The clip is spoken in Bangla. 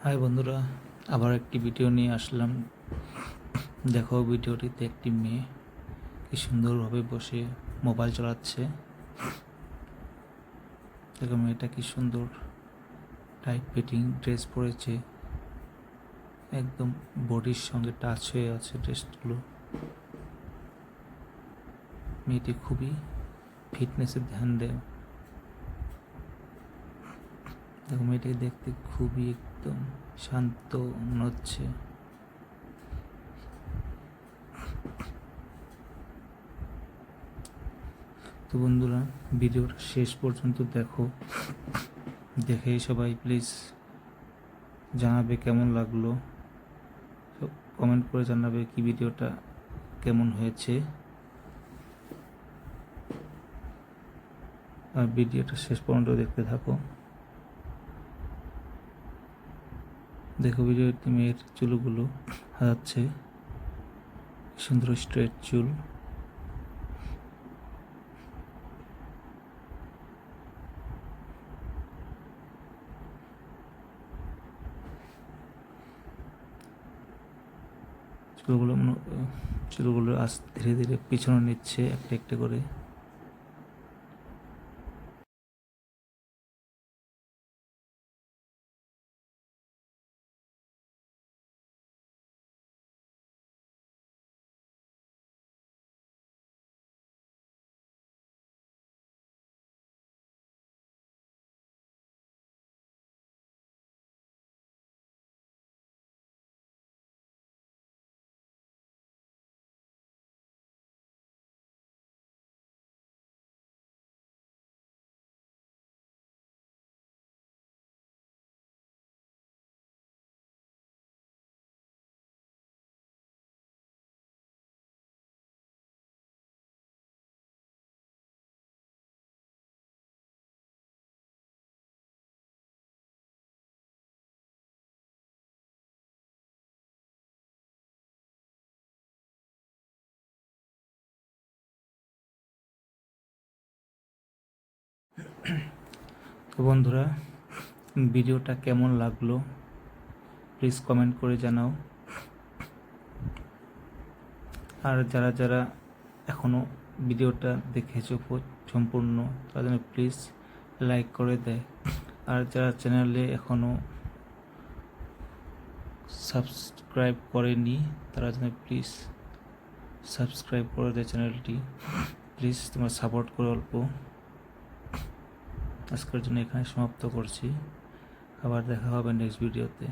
হাই বন্ধুরা, আবার একটি ভিডিও নিয়ে আসলাম। দেখো, ভিডিওটিতে একটি মেয়ে কি সুন্দরভাবে বসে মোবাইল চালাচ্ছে। দেখো, মেয়েটা কি সুন্দর টাইট ফিটিং ড্রেস পরেছে, একদম বডির সঙ্গে টাচ হয়ে আছে ড্রেসগুলো। মেয়েটি খুবই ফিটনেসের ধ্যান দেয়। দেখো, মেয়েটাকে দেখতে খুবই একদম শান্ত মনে হচ্ছে। তো বন্ধুরা, ভিডিওটা শেষ পর্যন্ত দেখো, দেখে সবাই প্লিজ জানাবে কেমন লাগলো। কমেন্ট করে জানাবে কি ভিডিওটা কেমন হয়েছে, আর ভিডিওটা শেষ পর্যন্ত দেখতে থাকো। দেখো, ভিডিওতে মেয়ের চুলগুলো হাজাচ্ছে, সুন্দর স্ট্রেট চুল। চুলগুলো চুলগুলো ধীরে ধীরে পিছনে নিচ্ছে একটা একটা করে। তো বন্ধুরা, ভিডিওটা কেমন লাগলো প্লিজ কমেন্ট করে জানাও। আর যারা যারা এখনও ভিডিওটা দেখেছো সম্পূর্ণ, তারা যেন প্লিজ লাইক করে দেয়। আর যারা চ্যানেলে এখনও সাবস্ক্রাইব করেনি, তারা যেন প্লিজ সাবস্ক্রাইব করে দেয় চ্যানেলটি। প্লিজ তোমরা সাপোর্ট করো অল্প। আজকের জন্য এখানে সমাপ্ত করছি, আবার দেখা হবে নেক্সট ভিডিওতে।